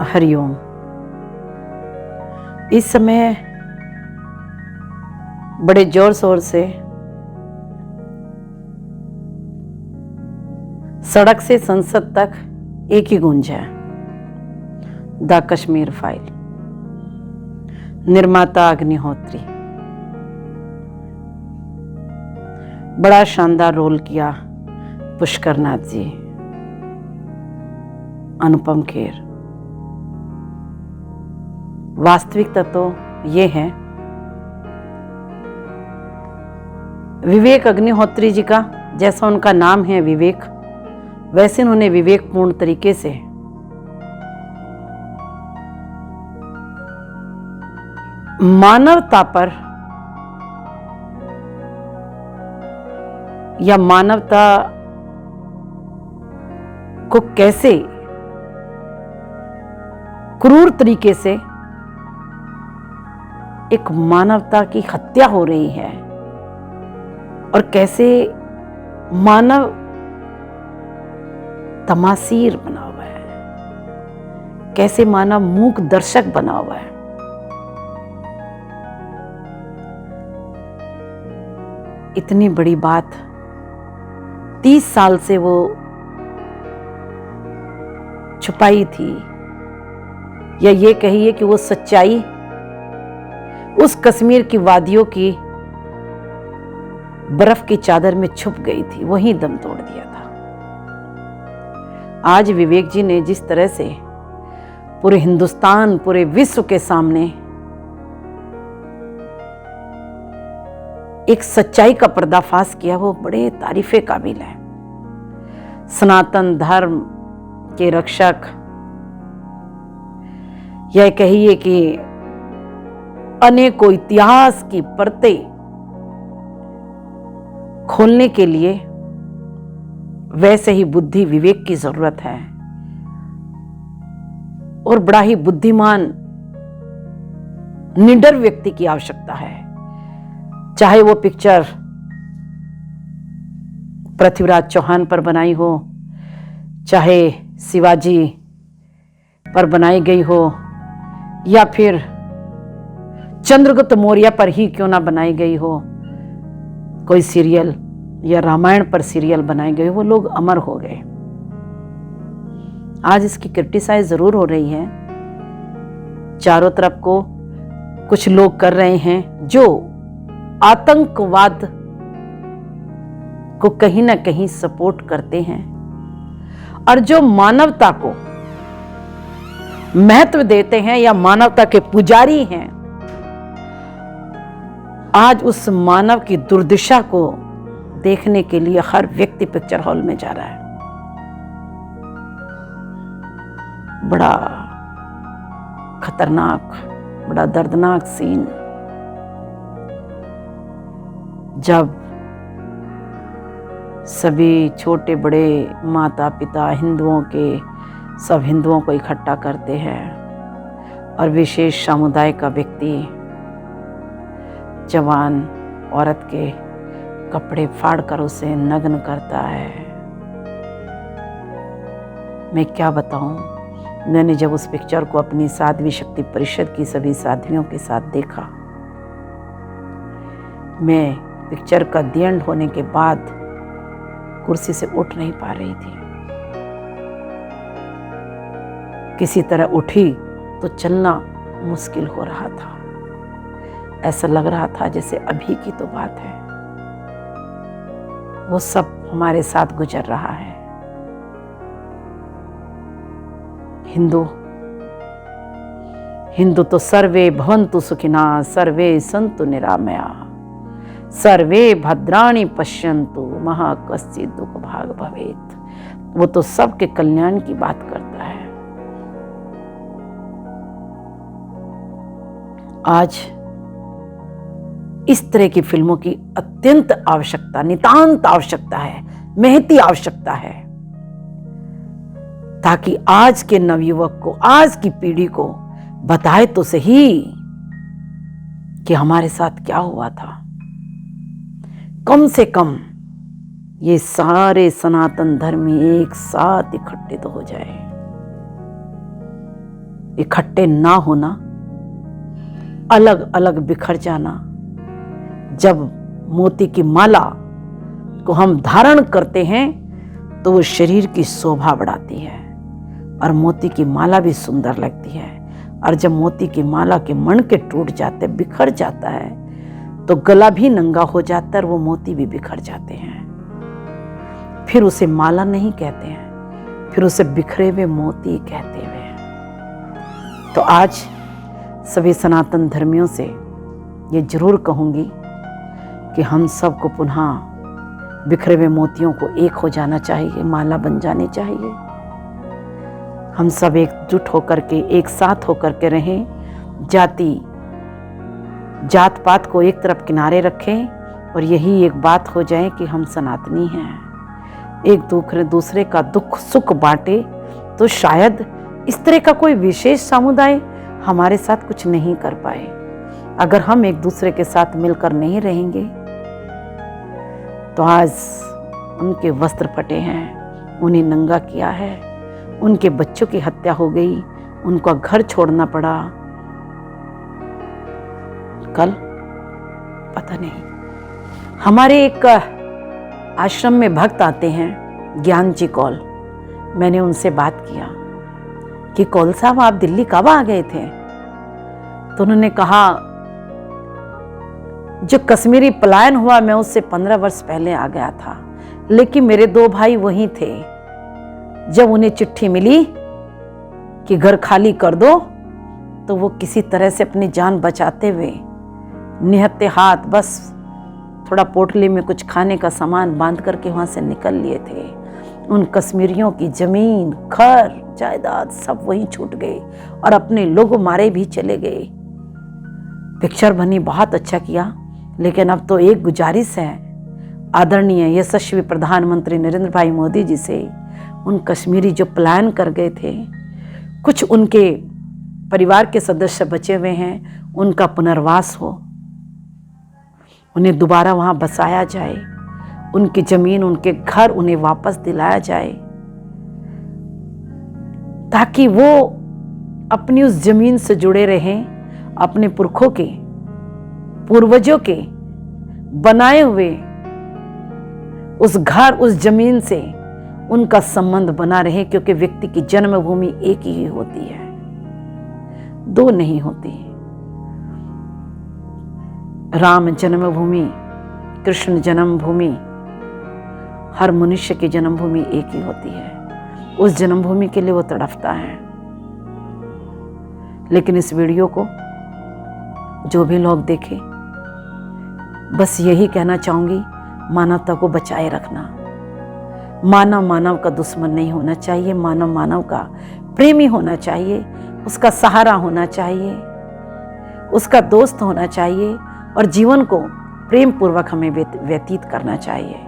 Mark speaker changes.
Speaker 1: हरिओम। इस समय बड़े जोर शोर से सड़क से संसद तक एक ही गूंज है, द कश्मीर फाइल। निर्माता अग्निहोत्री। बड़ा शानदार रोल किया पुष्कर नाथ जी, अनुपम खेर। वास्तविकता तो ये है, विवेक अग्निहोत्री जी का जैसा उनका नाम है विवेक, वैसे उन्होंने विवेकपूर्ण तरीके से मानवता पर या मानवता को कैसे क्रूर तरीके से एक मानवता की हत्या हो रही है और कैसे मानव तमासीर बना हुआ है, कैसे मानव मूक दर्शक बना हुआ है। इतनी बड़ी बात 30 साल से वो छुपाई थी, या ये कहिए कि वो सच्चाई उस कश्मीर की वादियों की बर्फ की चादर में छुप गई थी, वहीं दम तोड़ दिया था। आज विवेक जी ने जिस तरह से पूरे हिंदुस्तान, पूरे विश्व के सामने एक सच्चाई का पर्दाफाश किया, वो बड़े तारीफे काबिल है। सनातन धर्म के रक्षक, यह कहिए कि अनेकों इतिहास की परतें खोलने के लिए वैसे ही बुद्धि विवेक की जरूरत है, और बड़ा ही बुद्धिमान निडर व्यक्ति की आवश्यकता है। चाहे वो पिक्चर पृथ्वीराज चौहान पर बनाई हो, चाहे शिवाजी पर बनाई गई हो, या फिर चंद्रगुप्त मौर्य पर ही क्यों ना बनाई गई हो, कोई सीरियल या रामायण पर सीरियल बनाए गए, वो लोग अमर हो गए। आज इसकी क्रिटिसाइज जरूर हो रही है, चारों तरफ को कुछ लोग कर रहे हैं जो आतंकवाद को कहीं ना कहीं सपोर्ट करते हैं, और जो मानवता को महत्व देते हैं या मानवता के पुजारी हैं, आज उस मानव की दुर्दशा को देखने के लिए हर व्यक्ति पिक्चर हॉल में जा रहा है। बड़ा खतरनाक, बड़ा दर्दनाक सीन, जब सभी छोटे बड़े माता पिता हिंदुओं के सब हिंदुओं को इकट्ठा करते हैं, और विशेष समुदाय का व्यक्ति जवान औरत के कपड़े फाड़कर उसे नग्न करता है। मैं क्या बताऊं, मैंने जब उस पिक्चर को अपनी साध्वी शक्ति परिषद की सभी साध्वियों के साथ देखा, मैं पिक्चर का द एंड होने के बाद कुर्सी से उठ नहीं पा रही थी। किसी तरह उठी तो चलना मुश्किल हो रहा था। ऐसा लग रहा था जैसे अभी की तो बात है, वो सब हमारे साथ गुजर रहा है। हिंदू तो सर्वे भवन्तु सुखिनः, सर्वे सन्तु निरामया, सर्वे भद्राणि पश्यन्तु मा कश्चित् दुःख भाग् भवेत्। वो तो सबके कल्याण की बात करता है। आज इस तरह की फिल्मों की अत्यंत आवश्यकता, नितांत आवश्यकता है, महती आवश्यकता है, ताकि आज के नवयुवक को, आज की पीढ़ी को बताए तो सही कि हमारे साथ क्या हुआ था। कम से कम ये सारे सनातन धर्मी एक साथ इकट्ठे तो हो जाए। इकट्ठे ना होना, अलग अलग बिखर जाना। जब मोती की माला को हम धारण करते हैं तो वो शरीर की शोभा बढ़ाती है और मोती की माला भी सुंदर लगती है। और जब मोती की माला के मणके टूट जाते, बिखर जाता है, तो गला भी नंगा हो जाता है और वो मोती भी बिखर जाते हैं। फिर उसे माला नहीं कहते हैं, फिर उसे बिखरे हुए मोती कहते हुए। तो आज सभी सनातन धर्मियों से ये जरूर कहूंगी कि हम सबको पुनः बिखरे हुए मोतियों को एक हो जाना चाहिए, माला बन जानी चाहिए। हम सब एकजुट होकर के, एक साथ होकर के रहें। जात पात को एक तरफ किनारे रखें और यही एक बात हो जाए कि हम सनातनी हैं। एक दूसरे का दुख सुख बांटे, तो शायद इस तरह का कोई विशेष समुदाय हमारे साथ कुछ नहीं कर पाए। अगर हम एक दूसरे के साथ मिलकर नहीं रहेंगे तो आज उनके वस्त्र फटे हैं, उन्हें नंगा किया है, उनके बच्चों की हत्या हो गई, उनका घर छोड़ना पड़ा। कल पता नहीं, हमारे एक आश्रम में भक्त आते हैं, ज्ञान जी कौल। मैंने उनसे बात किया कि कौल साहब आप दिल्ली कब आ गए थे? तो उन्होंने कहा जो कश्मीरी पलायन हुआ मैं उससे 15 वर्ष पहले आ गया था, लेकिन मेरे 2 भाई वहीं थे। जब उन्हें चिट्ठी मिली कि घर खाली कर दो, तो वो किसी तरह से अपनी जान बचाते हुए निहत्ते हाथ बस थोड़ा पोटली में कुछ खाने का सामान बांध करके वहां से निकल लिए थे। उन कश्मीरियों की जमीन, घर, जायदाद सब वहीं छूट गए और अपने लोग मारे भी चले गए। पिक्चर बनी, बहुत अच्छा किया, लेकिन अब तो एक गुजारिश है आदरणीय यशस्वी प्रधानमंत्री नरेंद्र भाई मोदी जी से, उन कश्मीरी जो पलायन कर गए थे, कुछ उनके परिवार के सदस्य बचे हुए हैं, उनका पुनर्वास हो, उन्हें दोबारा वहां बसाया जाए, उनकी जमीन, उनके घर उन्हें वापस दिलाया जाए, ताकि वो अपनी उस जमीन से जुड़े रहें, अपने पुरखों के, पूर्वजों के बनाए हुए उस घर, उस जमीन से उनका संबंध बना रहे। क्योंकि व्यक्ति की जन्मभूमि एक ही होती है, 2 नहीं होती। राम जन्मभूमि, कृष्ण जन्मभूमि, हर मनुष्य की जन्मभूमि एक ही होती है। उस जन्मभूमि के लिए वो तड़पता है। लेकिन इस वीडियो को जो भी लोग देखें, बस यही कहना चाहूंगी, मानवता को बचाए रखना। मानव मानव का दुश्मन नहीं होना चाहिए, मानव मानव का प्रेमी होना चाहिए, उसका सहारा होना चाहिए, उसका दोस्त होना चाहिए और जीवन को प्रेम पूर्वक हमें व्यतीत करना चाहिए।